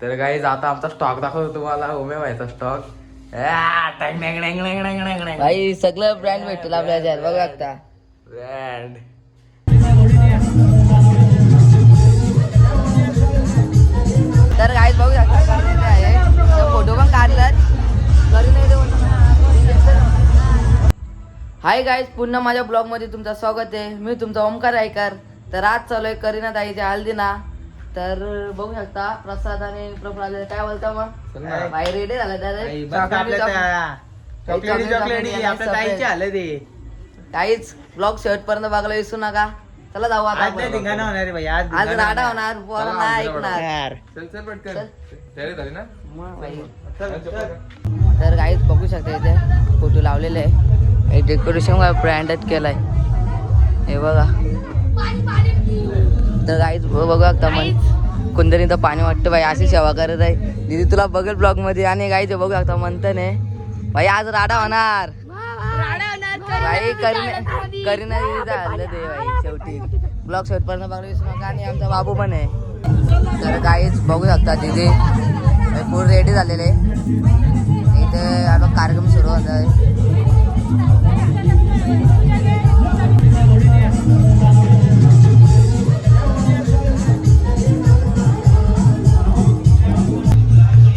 तर गाईज आता आमचा स्टॉक दाखवतो तुम्हाला. उमे व्हायचा स्टॉक. भाई सगळं ब्रँड भेटतील आपल्या ह्याच्यात बघा आता. ब्रँड तर गाईज बघू शकता आहे फोटो पण काढलात. हाय गाईज, पुन्हा माझ्या ब्लॉग मध्ये तुमचं स्वागत आहे. मी तुमचा ओमकार रायकर. तर आज चालू आहे करीना ताईच्या हल्दीना. तर बघू शकता प्रसाद आणि प्रफुल्ल काय बोलता मग बाहेर रेडी झाला. काहीच ब्लॉग शेवट पर्यंत बघायला विसरू नका. चला जाऊ आता. आज राडा होणार, पोरांना ऐकणार. तर काहीच बघू शकता इथे फोटो लावलेले आहे. डेकोरेशन ब्रँडेड केलाय हे बघा. तर काहीच बघू शकता मग कुंदरी तर पाणी वाटतं भाई. अशी सेवा करत आहे दीदी, तुला बघेल ब्लॉग मध्ये. आणि गाईच बघू शकता म्हणतं नाही भाई आज राडा होणार भाई. करीना दीदीचा हल्लं ते भाई. शेवटी ब्लॉग शेवट पर्यंत बघायला विसरू नका. आणि आमचा बाबू पण आहे. तर काहीच बघू शकता दीदी पूर्ण रेडी झालेले. इथे आता कार्यक्रम सुरू होत आहे.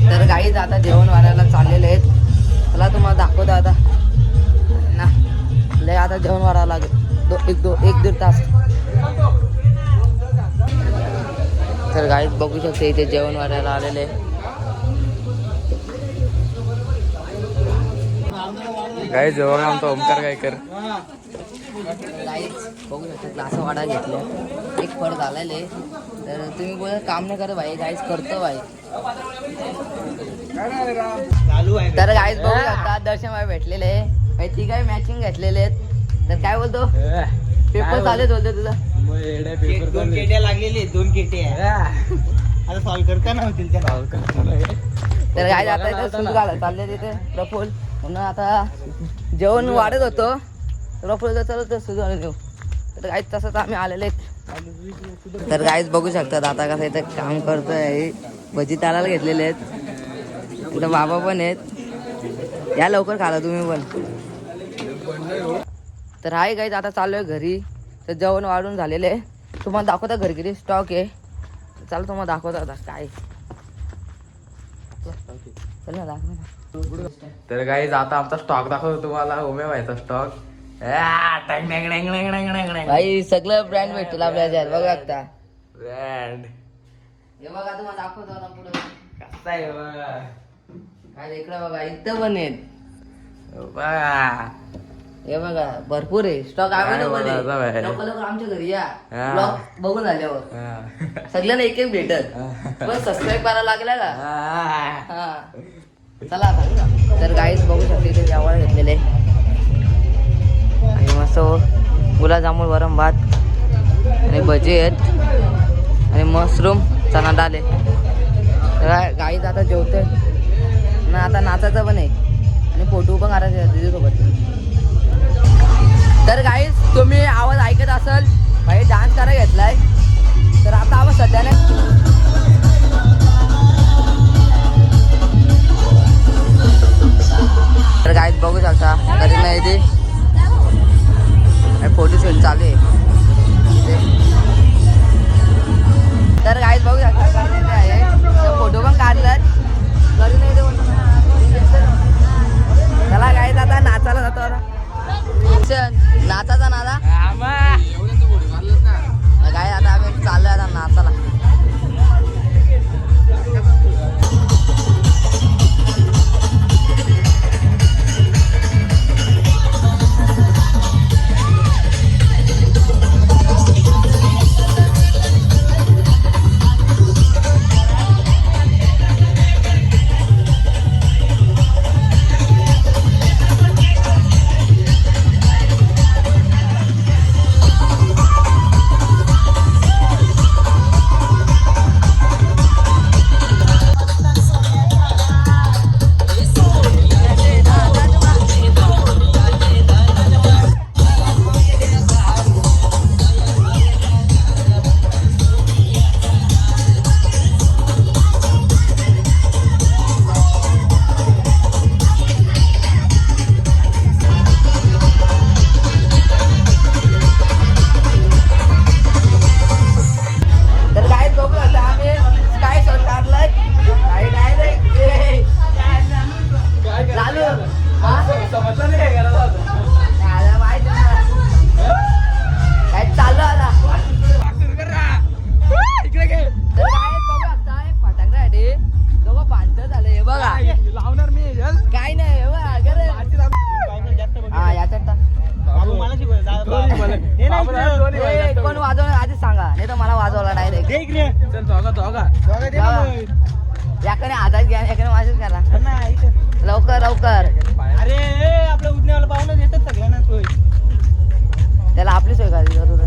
तर काहीच आता जेवण वाढायला चाललेले आहेत. चला तुम्हाला दाखवतो आता ना. लय आता जेवण वाढावं लागेल एक दीड तास. तर काहीच बघू शकते इथे जेवण वाढायला आलेले. काय जेवण आमचा ओमकार गायकर. काहीच बघू शकता ग्लास वाडा घेतल्या. एक फळ झालेले. तर तुम्ही बोला काम नाही करत भाई. काहीच करतो भाई. तर काहीच बघू शकता दर्शन भाई भेटलेले भाई. ती काय मॅचिंग घेतलेले आहेत. तर काय बोलतो पेपर चालेच बोलतो तुझा. दोन केट्या लागलेले. 2 केटे आता सॉल्व करता नव्हतील त्या. तर काय आता इथे सुरू झालं चालले तिथे प्रफुल्ल म्हणून आता जेवण वाढत होतो. प्रफुल्ल चल तर सुरू झालं. तर काहीच तसंच आम्ही आलेले आहेत. तर काहीच बघू शकतात आता कसं इथे काम करतोय. भजी तालाला घेतलेले आहेत. इथं बाबा पण आहेत. या लवकर खाला तुम्ही पण. तर हाय गाईज आता चालू आहे घरी. तर जेवण वाढून झालेले आहे. तुम्हाला दाखवता घरी किती स्टॉक आहे. चालू तुम्हाला दाखवता आता काय. चल ना दाखव ना. तर गाईज आता आमचा स्टॉक दाखवतो तुम्हाला. उमे व्हायचा स्टॉक. भाई सगळं ब्रँड भेटतील आपल्या ह्याच्यात बघा आता. ब्रँड हे बघा तुम्हाला दाखवतो आता पुढे कसा आहे बघा. काय इकडे बघा इथं पण आहेत. बघा हे बघा भरपूर आहे स्टॉक अवेलेबल आहे. लोक आमच्या घरी या ब्लॉग बघून झाल्यावर सगळ्यांना एक भेटत. पण सबस्क्राईब करायला लागला का. हा चला आता. तर गाईच बघू शकते इथे जेवण घेतलेले आणि मस्त गुलाबजामुन वरम भात आणि भजी आहेत आणि मशरूम चना डाल आहे. तर गाईच आता जेवतोय ना. आता नाचायचं पण आहे आणि फोटो पण काढायचे दीदीसोबत. तर गाईज तुम्ही आवाज ऐकत असाल भाई डान्स करायला घेतलाय. तर आता आवाज सध्याने तर गाईज बघू शकता कधी नाही ते फोटो शूट चालू आहे. तर गाईज बघू शकता फोटो पण काढलात. कधी नाही चला गाईज आता नाचायला जातो. नाचाचा नादा काय आता आम्ही चाललोय आता नाचाला. याकडे हातात घ्या याकडे माझ्याच करा लवकर लवकर. अरे आपल्या उडण्यावाला पाहुणं देतात सगळ्यांना सोय. त्याला आपली सोय करायची जरूर.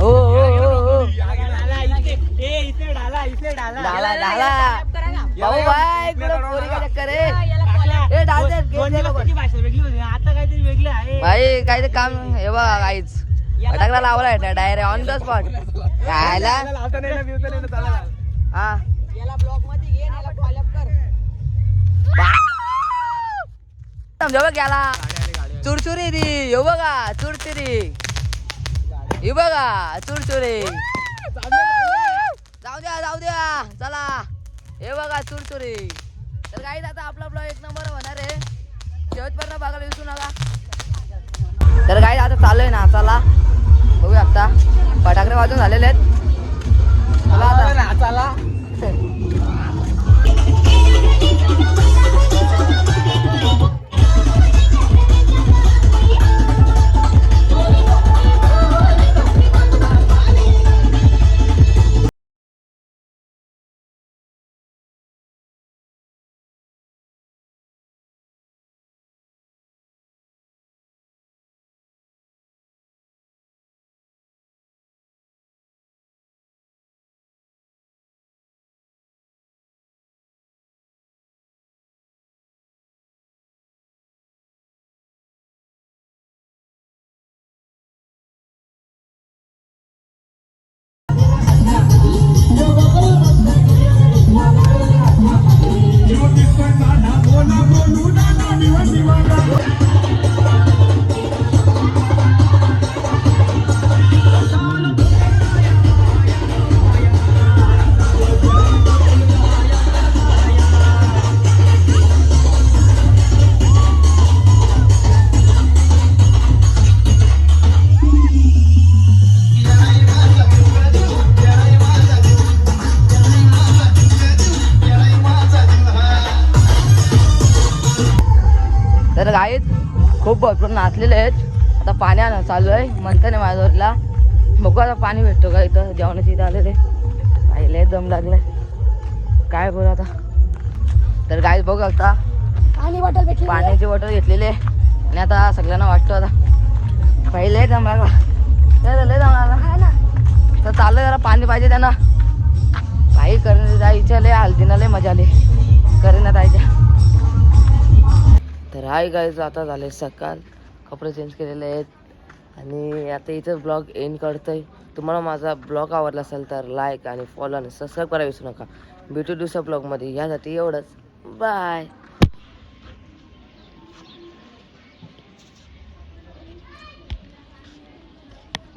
हो हो हो हो डाला डाला भाऊ भाई कुठं पोरी का चक्कर आहे. ए डाल दे, घेऊन दे बघ. भाषा वेगळी होती आता काहीतरी वेगळी आहे. भाई काय ते काम हे बघा काहीच फटाकला लावलाय डायरेक्ट ऑन द स्पॉट. खायला हा समजा बघ याला चुरचुरी दी हे बघा चुरचुरी हे बघा चुरचुरी. जाऊ द्या चला हे बघा चुरचुरी. तर काही आता आपला ब्लॉग एक नंबर होणार आहे. शेवटपर्यंत बघायला विसरू नका. तर काही आता चालू आहे ना चला बघूया. आता फटाकडे वाजून झालेले आहेत. चला आता चला तर गाईत खूप भरपूर नाचलेले आहेत. आता पाणी आणा चालू आहे म्हणतं नाही माझ्यावरला. बघू आता पाणी भेटतो का इथं जेवणाची इथं आलेले पाहिले दम लागलाय काय बोल आता. तर गाईत बघू आता पाण्याची बॉटल घेतलेली आहे आणि आता सगळ्यांना वाटतं आता पहिले दम लागला लय दम लागला. तर चाललं जरा पाणी पाहिजे त्यांना. काही करीन जायच्या लय हल्दीना लय मजा आली करीना जायच्या. तर हाय गाईज आता झाले सकाळ कपडे चेंज केलेले आहेत आणि आता इथं ब्लॉग एंड करतोय. तुम्हाला माझा ब्लॉग आवडला असेल तर लाईक आणि फॉलो आणि सबस्क्राईब करायला विसरू नका. भेटू दुसऱ्या ब्लॉगमध्ये. यासाठी एवढंच बाय.